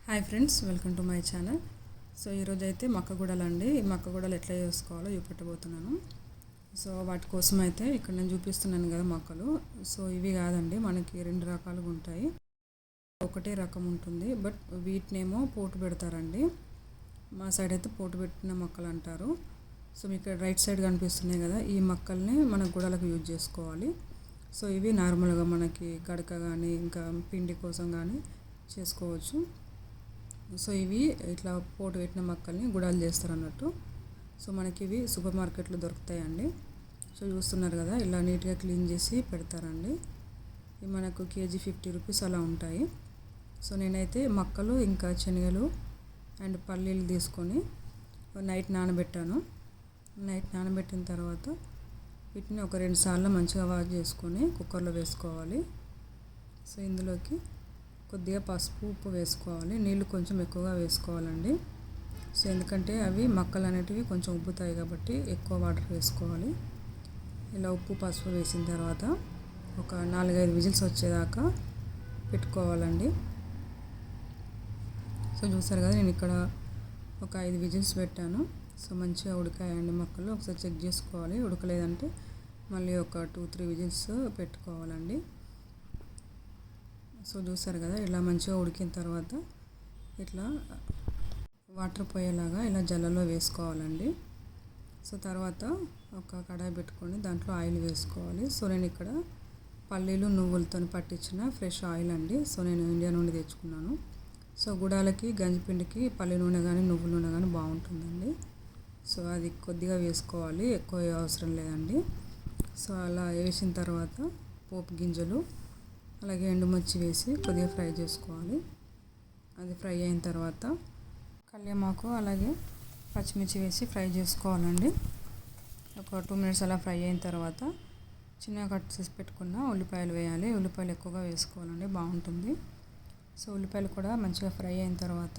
Hi friends, welcome to my channel. So ఈరోజు అయితే మక్కగూడలు అండి. ఈ మక్కగూడలు ఎట్లా చేసుకోవాలో చూపెట్టబోతున్నాను. సో వాటి కోసం అయితే ఇక్కడ నేను చూపిస్తున్నాను కదా మొక్కలు. సో ఇవి కాదండి, మనకి రెండు రకాలుగా ఉంటాయి. ఒకటే రకం ఉంటుంది, బట్ వీటినేమో పోటు పెడతారండి. మా సైడ్ అయితే పోటు పెట్టిన మొక్కలు అంటారు. సో మీకు రైట్ సైడ్ కనిపిస్తున్నాయి కదా, ఈ మొక్కల్ని మన గూడలకు యూజ్ చేసుకోవాలి. సో ఇవి నార్మల్గా మనకి గడక కానీ ఇంకా పిండి కోసం కానీ చేసుకోవచ్చు. సో ఇవి ఇట్లా పోటు పెట్టిన మొక్కల్ని గుడాలు చేస్తారు అన్నట్టు. సో మనకి ఇవి సూపర్ మార్కెట్లో దొరుకుతాయండి. సో చూస్తున్నారు కదా, ఇలా నీట్గా క్లీన్ చేసి పెడతారండి. ఇవి మనకు కేజీ 50 రూపీస్ అలా ఉంటాయి. సో నేనైతే మొక్కలు ఇంకా శనగలు అండ్ పల్లీలు తీసుకొని నైట్ నానబెట్టాను. నైట్ నానబెట్టిన తర్వాత వీటిని ఒక 2 సార్లు మంచిగా వాష్ చేసుకొని కుక్కర్లో వేసుకోవాలి. సో ఇందులోకి కొద్దిగా పసుపు, ఉప్పు వేసుకోవాలి. నీళ్ళు కొంచెం ఎక్కువగా వేసుకోవాలండి. సో ఎందుకంటే అవి మొక్కలు అనేటివి కొంచెం ఉబ్బుతాయి కాబట్టి ఎక్కువ వాటర్ వేసుకోవాలి. ఇలా ఉప్పు, పసుపు వేసిన తర్వాత ఒక 4-5 విజిల్స్ వచ్చేదాకా పెట్టుకోవాలండి. సో చూసారు కదా, నేను ఇక్కడ ఒక 5 విజిల్స్ పెట్టాను. సో మంచిగా ఉడికాయండి మొక్కలు. ఒకసారి చెక్ చేసుకోవాలి, ఉడకలేదంటే మళ్ళీ ఒక 2-3 విజిల్స్ పెట్టుకోవాలండి. సో చూసారు కదా, ఇలా మంచిగా ఉడికిన తర్వాత ఇట్లా వాటర్ పోయేలాగా ఇలా జల్లలో వేసుకోవాలండి. సో తర్వాత ఒక కడాయి పెట్టుకొని దాంట్లో ఆయిల్ వేసుకోవాలి. సో నేను ఇక్కడ పల్లీలు, నువ్వులతో పట్టించిన ఫ్రెష్ ఆయిల్ అండి. సో నేను ఇండియా నుండి తెచ్చుకున్నాను. సో గుడాలకి, గంజిపిండికి పల్లి నూనె కానీ నువ్వుల నూనె కానీ బాగుంటుందండి. సో అది కొద్దిగా వేసుకోవాలి, ఎక్కువ అవసరం లేదండి. సో అలా వేసిన తర్వాత పోపు గింజలు అలాగే ఎండుమిర్చి వేసి కొద్దిగా ఫ్రై చేసుకోవాలి. అది ఫ్రై అయిన తర్వాత కల్యమాకు అలాగే పచ్చిమిర్చి వేసి ఫ్రై చేసుకోవాలండి. ఒక 2 మినిట్స్ అలా ఫ్రై అయిన తర్వాత చిన్నగా కట్ చేసి పెట్టుకున్న ఉల్లిపాయలు వేయాలి. ఉల్లిపాయలు ఎక్కువగా వేసుకోవాలండి, బాగుంటుంది. సో ఉల్లిపాయలు కూడా మంచిగా ఫ్రై అయిన తర్వాత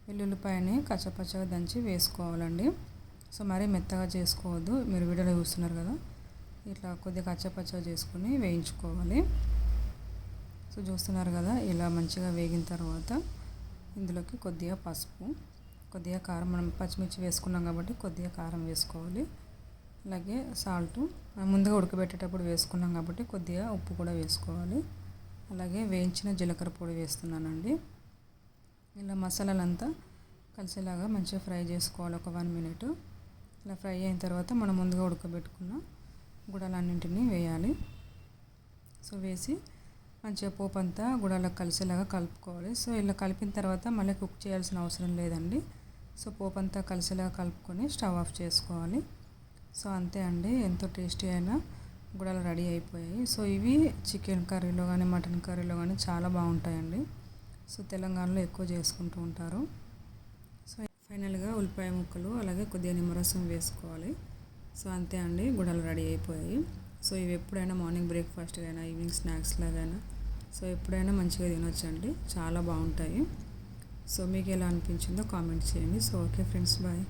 వెల్లుల్లిపాయని కచ్చపచ్చగా దంచి వేసుకోవాలండి. సో మరీ మెత్తగా చేసుకోవద్దు, మీరు వీడియోలో చూస్తున్నారు కదా, ఇట్లా కొద్దిగా కచ్చపచ్చగా చేసుకొని వేయించుకోవాలి. సో చూస్తున్నారు కదా, ఇలా మంచిగా వేగిన తర్వాత ఇందులోకి కొద్దిగా పసుపు, కొద్దిగా కారం, మనం పచ్చిమిర్చి వేసుకున్నాం కాబట్టి కొద్దిగా కారం వేసుకోవాలి. అలాగే సాల్ట్ ముందుగా ఉడకబెట్టేటప్పుడు వేసుకున్నాం కాబట్టి కొద్దిగా ఉప్పు కూడా వేసుకోవాలి. అలాగే వేయించిన జీలకర్ర పొడి వేస్తున్నానండి. ఇలా మసాలాలంతా కలిసేలాగా మంచిగా ఫ్రై చేసుకోవాలి ఒక 1 మినిట్. ఇలా ఫ్రై అయిన తర్వాత మనం ముందుగా ఉడకబెట్టుకున్న గుడాలన్నింటినీ వేయాలి. సో వేసి మంచిగా పోపు అంతా గుడాలకు కలిసేలాగా కలుపుకోవాలి. సో ఇలా కలిపిన తర్వాత మళ్ళీ కుక్ చేయాల్సిన అవసరం లేదండి. సో పోపు అంతా కలిసేలాగా కలుపుకొని స్టవ్ ఆఫ్ చేసుకోవాలి. సో అంతే అండి, ఎంతో టేస్టీ అయిన గుడాలు రెడీ అయిపోయాయి. సో ఇవి చికెన్ కర్రీలో కానీ మటన్ కర్రీలో కానీ చాలా బాగుంటాయండి. సో తెలంగాణలో ఎక్కువ చేసుకుంటూ ఉంటారు. సో ఫైనల్గా ఉల్లిపాయ ముక్కలు అలాగే కొద్దిగా నిమ్మరసం వేసుకోవాలి. సో అంతే అండి, గుడాలు రెడీ అయిపోయాయి. సో ఇవి ఎప్పుడైనా మార్నింగ్ బ్రేక్ఫాస్ట్గా అయినా ఈవినింగ్ స్నాక్స్ లాగైనా సో ఎప్పుడైనా మంచిగా తినొచ్చండి, చాలా బాగుంటాయి. సో మీకు ఎలా అనిపించిందో కామెంట్ చేయండి. So okay friends, bye.